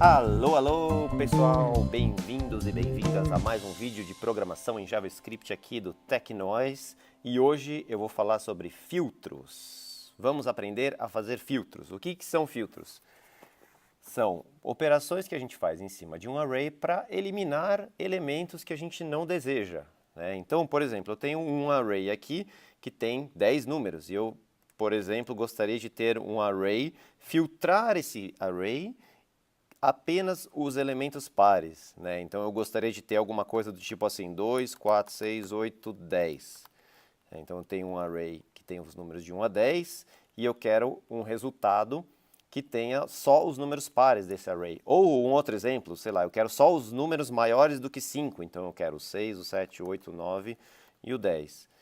Alô, alô, pessoal! Bem-vindos e bem-vindas a mais um vídeo de programação em JavaScript aqui do Tecnois. E hoje eu vou falar sobre filtros. Vamos aprender a fazer filtros. O que são filtros? São operações que a gente faz em cima de um array para eliminar elementos que a gente não deseja, né? Então, por exemplo, eu tenho um array aqui que tem 10 números e eu, por exemplo, gostaria de ter um array, filtrar esse array apenas os elementos pares, né? Então eu gostaria de ter alguma coisa do tipo assim, 2, 4, 6, 8, 10. Então eu tenho um array que tem os números de 1 a 10 e eu quero um resultado que tenha só os números pares desse array. Ou um outro exemplo, sei lá, eu quero só os números maiores do que 5, então eu quero o 6, o 7, o 8, o 9 e o 10.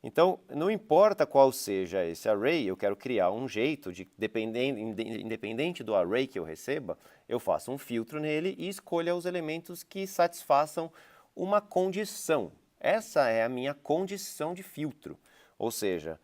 Então, não importa qual seja esse array, eu quero criar um jeito de, independente do array que eu receba, eu faço um filtro nele e escolha os elementos que satisfaçam uma condição. Essa é a minha condição de filtro. Ou seja,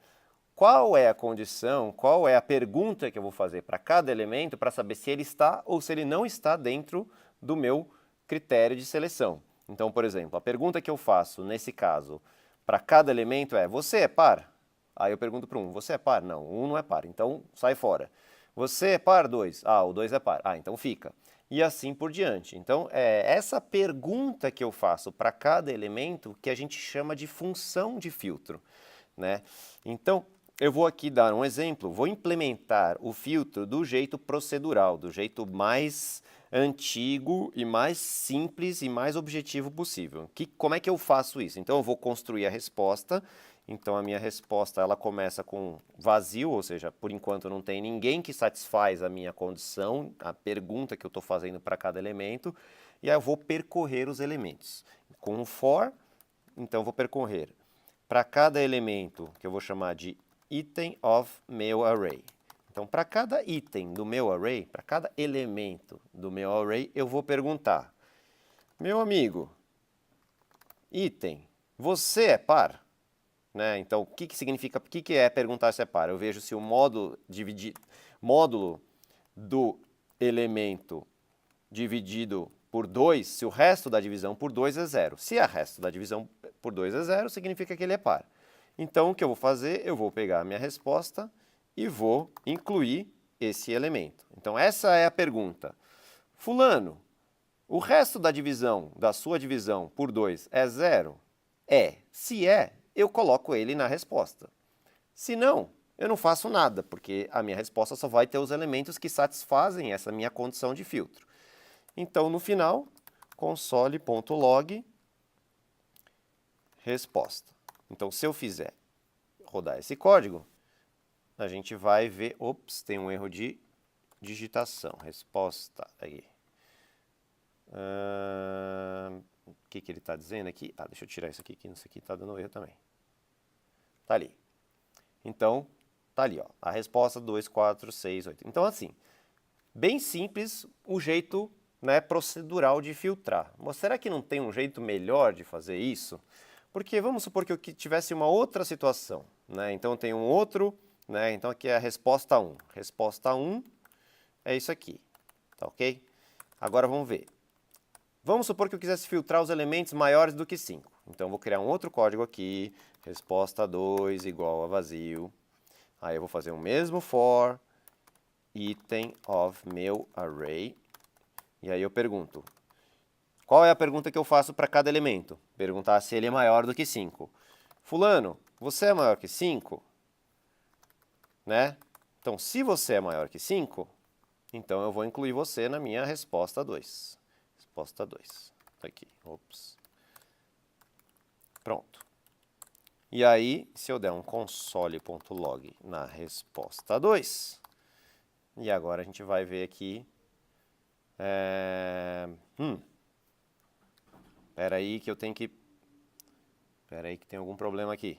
qual é a condição, qual é a pergunta que eu vou fazer para cada elemento para saber se ele está ou se ele não está dentro do meu critério de seleção. Então, por exemplo, a pergunta que eu faço nesse caso para cada elemento é: você é par? Aí eu pergunto para um: você é par? Não, um não é par, então sai fora. Você é par? 2? Ah, o 2 é par. Ah, então fica. E assim por diante. Então, é essa pergunta que eu faço para cada elemento que a gente chama de função de filtro, né? Então, eu vou aqui dar um exemplo, vou implementar o filtro do jeito procedural, do jeito mais antigo e mais simples e mais objetivo possível. Como é que eu faço isso? Então eu vou construir a resposta. Então a minha resposta ela começa com vazio, ou seja, por enquanto não tem ninguém que satisfaz a minha condição, a pergunta que eu estou fazendo para cada elemento, e aí eu vou percorrer os elementos. Com um for, então eu vou percorrer para cada elemento, que eu vou chamar de item of meu array. Então, para cada item do meu array, para cada elemento do meu array, eu vou perguntar: meu amigo, item, você é par? Né? Então, o que significa, o que é perguntar se é par? Eu vejo se o módulo do elemento dividido por 2, se o resto da divisão por 2 é 0. Se o resto da divisão por 2 é 0, significa que ele é par. Então, o que eu vou fazer? Eu vou pegar a minha resposta e vou incluir esse elemento. Então, essa é a pergunta. Fulano, o resto da divisão, da sua divisão por 2 é 0? É. Se é, eu coloco ele na resposta. Se não, eu não faço nada, porque a minha resposta só vai ter os elementos que satisfazem essa minha condição de filtro. Então, no final, console.log resposta. Então, se eu fizer rodar esse código, a gente vai ver, ops, tem um erro de digitação, resposta aqui. O que ele está dizendo aqui? Ah, deixa eu tirar isso aqui, que isso aqui está dando erro também. Está ali. Então, está ali, ó, a resposta 2, 4, 6, 8. Então, assim, bem simples o jeito, né, procedural de filtrar. Mas será que não tem um jeito melhor de fazer isso? Porque vamos supor que eu tivesse uma outra situação, né? Então, tem um outro, né? Então, aqui é a resposta 1. Resposta 1 é isso aqui, tá ok? Agora, vamos ver. Vamos supor que eu quisesse filtrar os elementos maiores do que 5. Então, eu vou criar um outro código aqui, resposta 2 igual a vazio. Aí, eu vou fazer o mesmo for item of meu array. E aí, eu pergunto: qual é a pergunta que eu faço para cada elemento? Perguntar se ele é maior do que 5. Fulano, você é maior que 5? Né? Então, se você é maior que 5, então eu vou incluir você na minha resposta 2. Resposta 2. Aqui, ops. Pronto. E aí, se eu der um console.log na resposta 2, e agora a gente vai ver aqui... Espera aí que eu tenho que... Espera aí que tem algum problema aqui.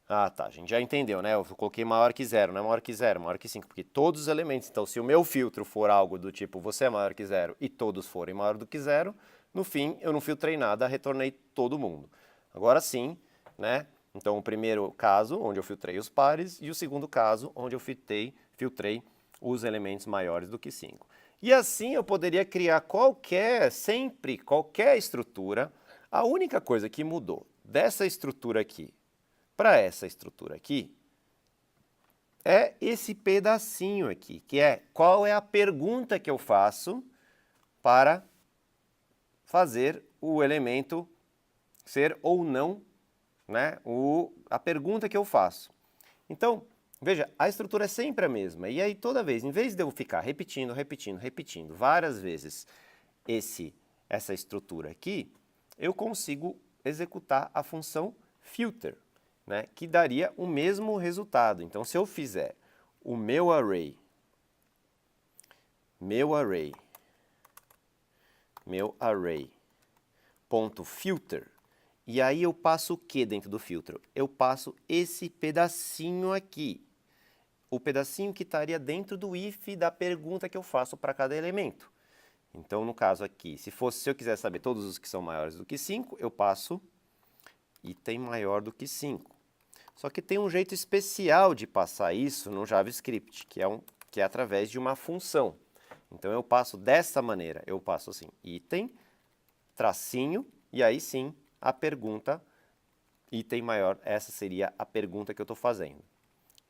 Ah, tá, a gente já entendeu, né? Eu coloquei maior que 0, não é maior que 0, maior que 5, porque todos os elementos... Então, se o meu filtro for algo do tipo você é maior que 0 e todos forem maior do que 0, no fim, eu não filtrei nada, retornei todo mundo. Agora sim, né? Então, o primeiro caso, onde eu filtrei os pares, e o segundo caso, onde eu filtrei os elementos maiores do que 5. E assim eu poderia criar sempre qualquer estrutura. A única coisa que mudou dessa estrutura aqui para essa estrutura aqui é esse pedacinho aqui, que é qual é a pergunta que eu faço para fazer o elemento ser ou não, né, a pergunta que eu faço. Então, veja, a estrutura é sempre a mesma. E aí toda vez, em vez de eu ficar repetindo várias vezes essa estrutura aqui, eu consigo executar a função filter, né, que daria o mesmo resultado. Então, se eu fizer o meu array, ponto filter, e aí eu passo o que dentro do filtro? Eu passo esse pedacinho aqui, o pedacinho que estaria dentro do if da pergunta que eu faço para cada elemento. Então, no caso aqui, se eu quiser saber todos os que são maiores do que 5, eu passo item maior do que 5. Só que tem um jeito especial de passar isso no JavaScript, que é através de uma função. Então, eu passo dessa maneira, eu passo assim, item, tracinho, e aí sim, a pergunta, item maior, essa seria a pergunta que eu estou fazendo.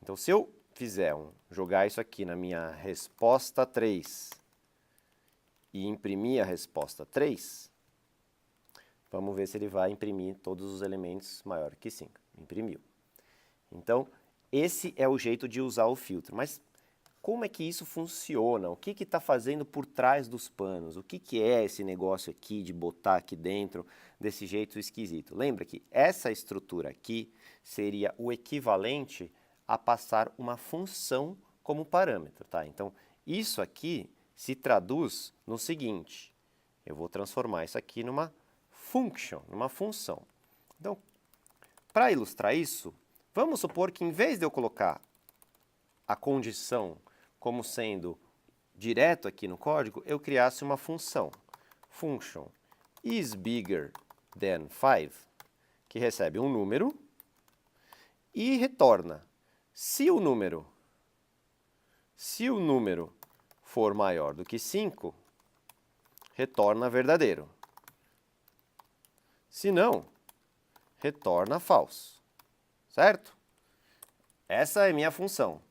Então, se eu jogar isso aqui na minha resposta 3 e imprimir a resposta 3, vamos ver se ele vai imprimir todos os elementos maior que 5. Imprimiu. Então, esse é o jeito de usar o filtro. Mas como é que isso funciona? O que está fazendo por trás dos panos? O que é esse negócio aqui de botar aqui dentro desse jeito esquisito? Lembra que essa estrutura aqui seria o equivalente a passar uma função como parâmetro, tá? Então, isso aqui se traduz no seguinte: eu vou transformar isso aqui numa function, numa função. Então, para ilustrar isso, vamos supor que em vez de eu colocar a condição como sendo direto aqui no código, eu criasse uma função, function is bigger than 5, que recebe um número e retorna. Se o número for maior do que 5, retorna verdadeiro. Se não, retorna false. Certo? Essa é minha função.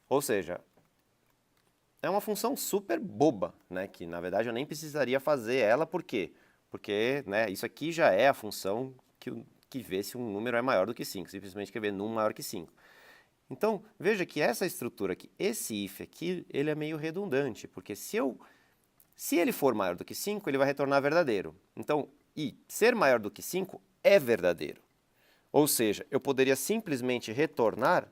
Ou seja, é uma função super boba, né? Que na verdade eu nem precisaria fazer ela, por quê? Porque, né, isso aqui já é a função que vê se um número é maior do que 5, simplesmente quer ver num maior que 5. Então, veja que essa estrutura aqui, esse if aqui, ele é meio redundante, porque se ele for maior do que 5, ele vai retornar verdadeiro. Então, ser maior do que 5 é verdadeiro. Ou seja, eu poderia simplesmente retornar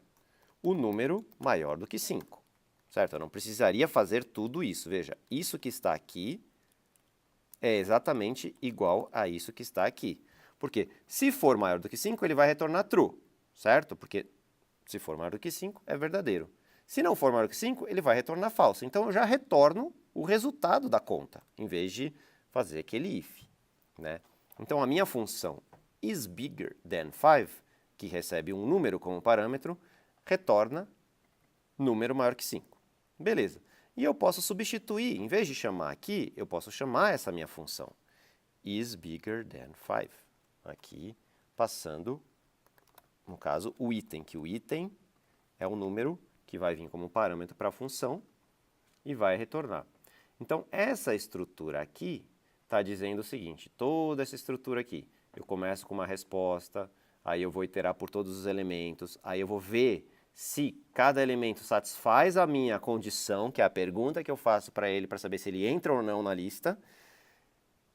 o número maior do que 5. Certo? Eu não precisaria fazer tudo isso. Veja, isso que está aqui é exatamente igual a isso que está aqui. Porque se for maior do que 5, ele vai retornar true. Certo? Porque se for maior do que 5, é verdadeiro. Se não for maior do que 5, ele vai retornar falso. Então, eu já retorno o resultado da conta, em vez de fazer aquele if, né? Então, a minha função is bigger than 5, que recebe um número como parâmetro, retorna número maior que 5. Beleza. E eu posso substituir, em vez de chamar aqui, eu posso chamar essa minha função is bigger than 5. Aqui, passando, no caso, o item, que o item é o número que vai vir como parâmetro para a função e vai retornar. Então, essa estrutura aqui está dizendo o seguinte: toda essa estrutura aqui, eu começo com uma resposta, aí eu vou iterar por todos os elementos, aí eu vou ver se cada elemento satisfaz a minha condição, que é a pergunta que eu faço para ele para saber se ele entra ou não na lista,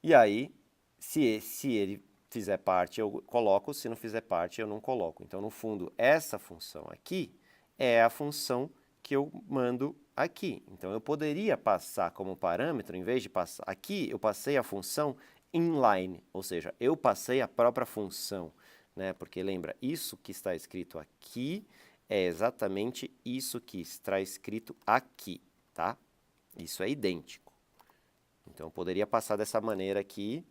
e aí, se ele fizer parte, eu coloco, se não fizer parte, eu não coloco. Então, no fundo, essa função aqui é a função que eu mando aqui. Então, eu poderia passar como parâmetro, em vez de passar aqui, eu passei a função inline, ou seja, eu passei a própria função, né? Porque lembra, isso que está escrito aqui é exatamente isso que está escrito aqui, tá? Isso é idêntico. Então, eu poderia passar dessa maneira aqui,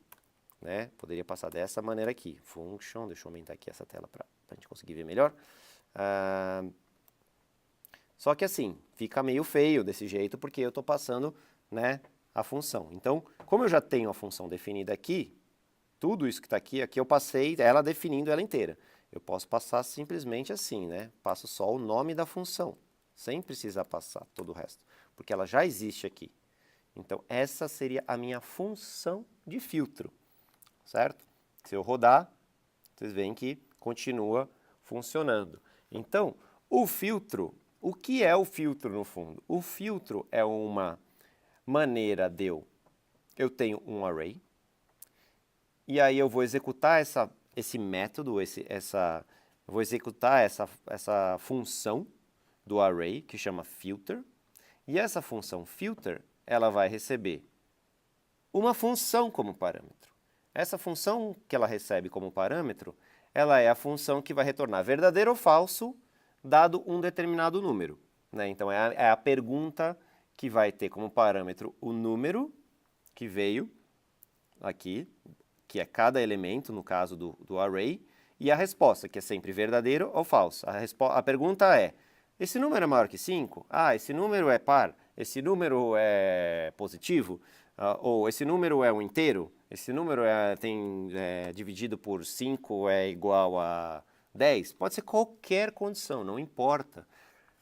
né? Poderia passar dessa maneira aqui. Function, deixa eu aumentar aqui essa tela para a gente conseguir ver melhor. Só que assim, fica meio feio desse jeito, porque eu estou passando né, a função. Então, como eu já tenho a função definida aqui, tudo isso que está aqui, eu passei ela definindo ela inteira. Eu posso passar simplesmente assim, né? Passo só o nome da função, sem precisar passar todo o resto, porque ela já existe aqui. Então, essa seria a minha função de filtro, certo? Se eu rodar, vocês veem que continua funcionando. Então, o filtro, o que é o filtro no fundo? O filtro é uma maneira de eu tenho um array, e aí eu vou executar esse método, vou executar essa função do array, que chama filter, e essa função filter, ela vai receber uma função como parâmetro. Essa função que ela recebe como parâmetro, ela é a função que vai retornar verdadeiro ou falso, dado um determinado número, né? Então, é a pergunta que vai ter como parâmetro o número que veio aqui, que é cada elemento, no caso do array, e a resposta, que é sempre verdadeiro ou falso. A pergunta é, esse número é maior que 5? Ah, esse número é par? Esse número é positivo? Ou esse número é um inteiro? Esse número dividido por 5 é igual a 10? Pode ser qualquer condição, não importa.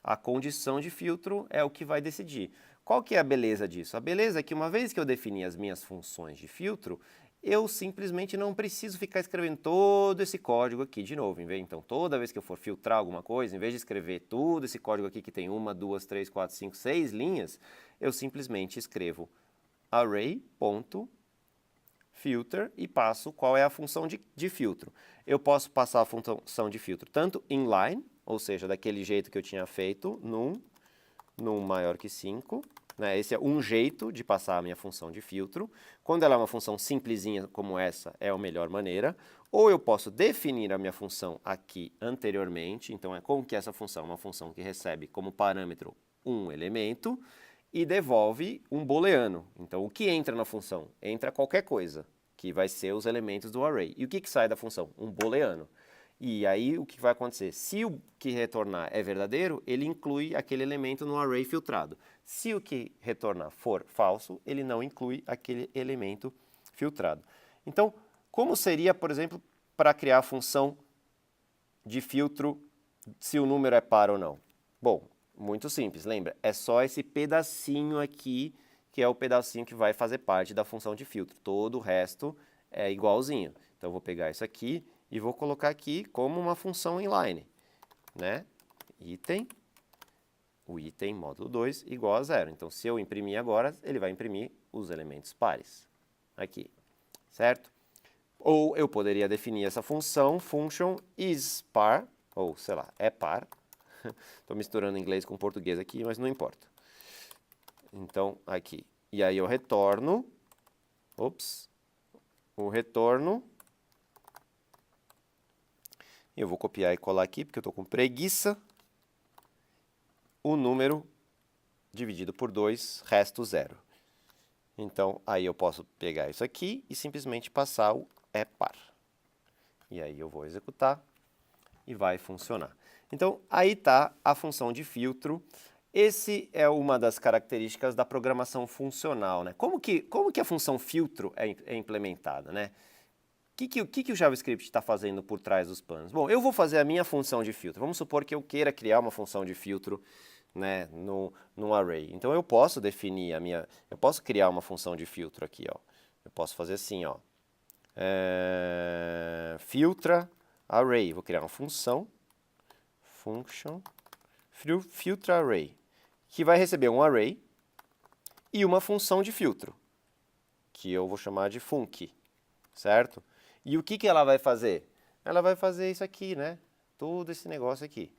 A condição de filtro é o que vai decidir. Qual que é a beleza disso? A beleza é que uma vez que eu defini as minhas funções de filtro, eu simplesmente não preciso ficar escrevendo todo esse código aqui de novo. Então, toda vez que eu for filtrar alguma coisa, em vez de escrever todo esse código aqui que tem 1, 2, 3, 4, 5, 6 linhas, eu simplesmente escrevo array.filter e passo qual é a função de filtro. Eu posso passar a função de filtro tanto inline, ou seja, daquele jeito que eu tinha feito, num maior que 5, né? Esse é um jeito de passar a minha função de filtro. Quando ela é uma função simplesinha como essa, é a melhor maneira. Ou eu posso definir a minha função aqui anteriormente, então como que essa função é uma função que recebe como parâmetro um elemento e devolve um booleano. Então, o que entra na função? Entra qualquer coisa, que vai ser os elementos do array. E o que sai da função? Um booleano. E aí, o que vai acontecer? Se o que retornar é verdadeiro, ele inclui aquele elemento no array filtrado. Se o que retornar for falso, ele não inclui aquele elemento filtrado. Então, como seria, por exemplo, para criar a função de filtro se o número é par ou não? Bom, muito simples, lembra? É só esse pedacinho aqui, que é o pedacinho que vai fazer parte da função de filtro. Todo o resto é igualzinho. Então, eu vou pegar isso aqui e vou colocar aqui como uma função inline, né? Item, o item módulo 2 igual a 0. Então, se eu imprimir agora, ele vai imprimir os elementos pares aqui, certo? Ou eu poderia definir essa função, function isPar, ou sei lá, é par. Estou misturando inglês com português aqui, mas não importa. Então, aqui. E aí eu retorno, o retorno. Eu vou copiar e colar aqui, porque eu estou com preguiça. O número dividido por 2, resto 0. Então, aí eu posso pegar isso aqui e simplesmente passar o é par. E aí eu vou executar e vai funcionar. Então, aí está a função de filtro. Esse é uma das características da programação funcional, né? Como que a função filtro é implementada, né? O que o JavaScript está fazendo por trás dos panos? Bom, eu vou fazer a minha função de filtro. Vamos supor que eu queira criar uma função de filtro, né, num array. Então, eu posso definir eu posso criar uma função de filtro aqui, ó. Eu posso fazer assim, ó. Filtra array. Vou criar uma function filtra array, que vai receber um array e uma função de filtro, que eu vou chamar de func, certo? E o que ela vai fazer? Ela vai fazer isso aqui, né? Todo esse negócio aqui.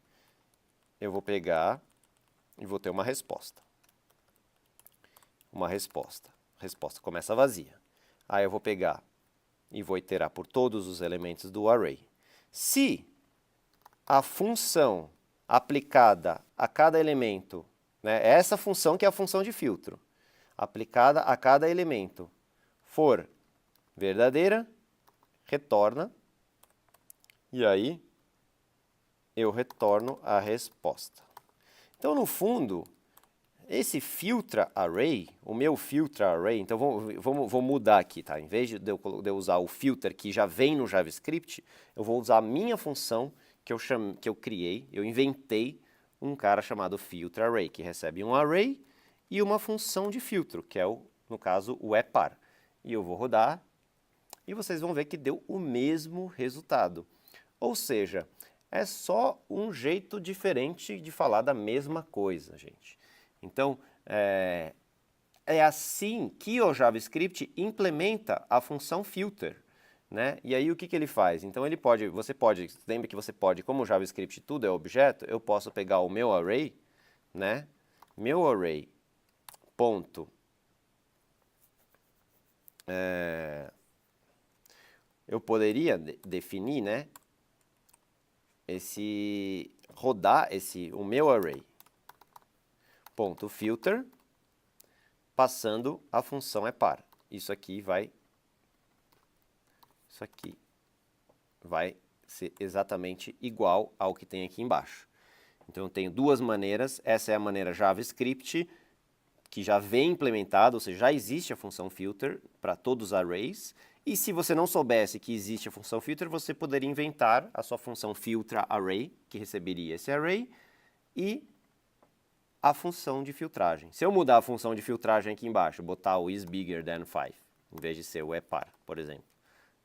Eu vou pegar e vou ter uma resposta. A resposta começa vazia. Aí eu vou pegar e vou iterar por todos os elementos do array. Se a função aplicada a cada elemento, né, essa função que é a função de filtro, aplicada a cada elemento, for verdadeira, retorna, e aí eu retorno a resposta. Então, no fundo, esse filtra array, o meu filtra array, então vou mudar aqui, tá? Em vez de eu usar o filter que já vem no JavaScript, eu vou usar a minha função que eu criei, eu inventei um cara chamado filter array, que recebe um array e uma função de filtro, que é, no caso, o epar. E eu vou rodar e vocês vão ver que deu o mesmo resultado. Ou seja, é só um jeito diferente de falar da mesma coisa, gente. Então, é assim que o JavaScript implementa a função filter, né? E aí o que ele faz? Então lembra que você pode, como o JavaScript tudo é objeto, eu posso pegar o meu array, né? Meu array ponto, eu poderia definir, né? Rodar o meu array ponto filter, passando a função epar. Isso aqui vai ser exatamente igual ao que tem aqui embaixo. Então eu tenho duas maneiras, essa é a maneira JavaScript, que já vem implementada, ou seja, já existe a função filter para todos os arrays, e se você não soubesse que existe a função filter, você poderia inventar a sua função filtra array, que receberia esse array, e a função de filtragem. Se eu mudar a função de filtragem aqui embaixo, botar o is bigger than 5, em vez de ser o epar, por exemplo,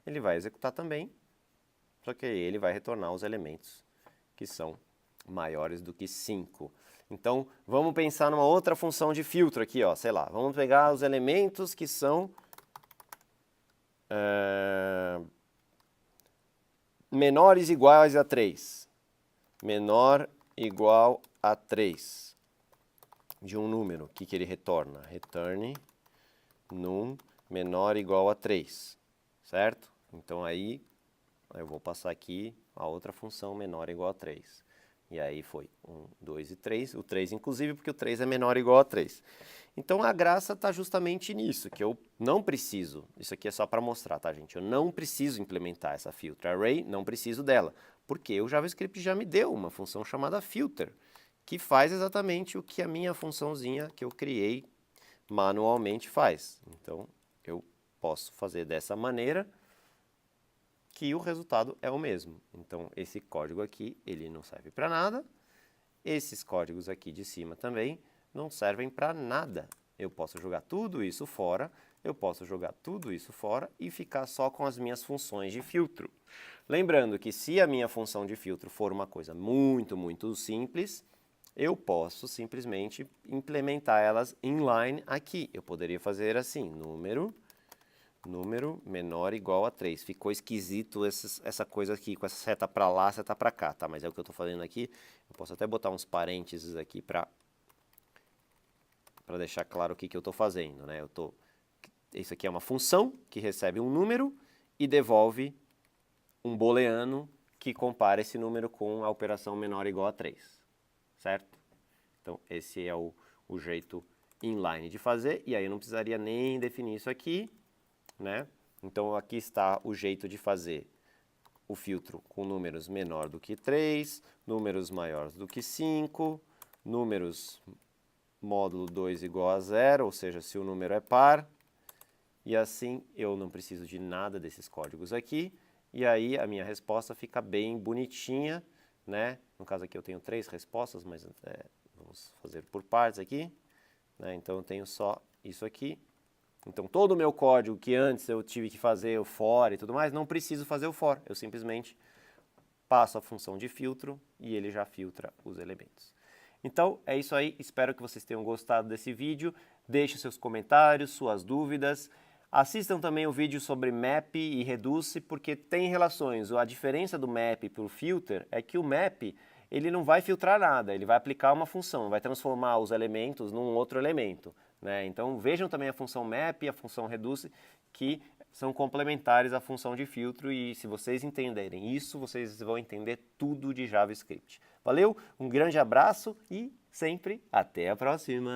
ele vai executar também, só que aí ele vai retornar os elementos que são maiores do que 5. Então, vamos pensar numa outra função de filtro aqui, ó, sei lá, vamos pegar os elementos que são menores iguais a 3. Menor igual a 3 de um número. O que ele retorna? Return num menor igual a 3, certo? Então aí eu vou passar aqui a outra função menor igual a 3. E aí foi 1, 2 e 3, o 3 inclusive, porque o 3 é menor ou igual a 3. Então a graça está justamente nisso, que eu não preciso, isso aqui é só para mostrar, tá, gente? Eu não preciso implementar essa filter array, não preciso dela, porque o JavaScript já me deu uma função chamada filter, que faz exatamente o que a minha funçãozinha que eu criei manualmente faz. Então eu posso fazer dessa maneira, que o resultado é o mesmo. Então, esse código aqui, ele não serve para nada. Esses códigos aqui de cima também não servem para nada. Eu posso jogar tudo isso fora, eu posso jogar tudo isso fora e ficar só com as minhas funções de filtro. Lembrando que se a minha função de filtro for uma coisa muito, muito simples, eu posso simplesmente implementar elas inline aqui. Eu poderia fazer assim, número menor igual a 3. Ficou esquisito essa coisa aqui, com essa seta para lá, seta para cá, tá? Mas é o que eu estou fazendo aqui. Eu posso até botar uns parênteses aqui para deixar claro o que eu estou fazendo, né? Isso aqui é uma função que recebe um número e devolve um booleano que compara esse número com a operação menor igual a 3, certo? Então, esse é o jeito inline de fazer, e aí eu não precisaria nem definir isso aqui, né? Então, aqui está o jeito de fazer o filtro com números menor do que 3, números maiores do que 5, números módulo 2 igual a 0, ou seja, se o número é par, e assim eu não preciso de nada desses códigos aqui, e aí a minha resposta fica bem bonitinha, né? No caso aqui eu tenho 3 respostas, mas vamos fazer por partes aqui, né? Então eu tenho só isso aqui. Então, todo o meu código que antes eu tive que fazer o for e tudo mais, não preciso fazer o for. Eu simplesmente passo a função de filtro e ele já filtra os elementos. Então, é isso aí. Espero que vocês tenham gostado desse vídeo. Deixe seus comentários, suas dúvidas. Assistam também o vídeo sobre map e reduce, porque tem relações. A diferença do map para o filter é que o map ele não vai filtrar nada, ele vai aplicar uma função, vai transformar os elementos num outro elemento, né? Então vejam também a função map e a função reduce, que são complementares à função de filtro, e se vocês entenderem isso, vocês vão entender tudo de JavaScript. Valeu, um grande abraço e sempre até a próxima!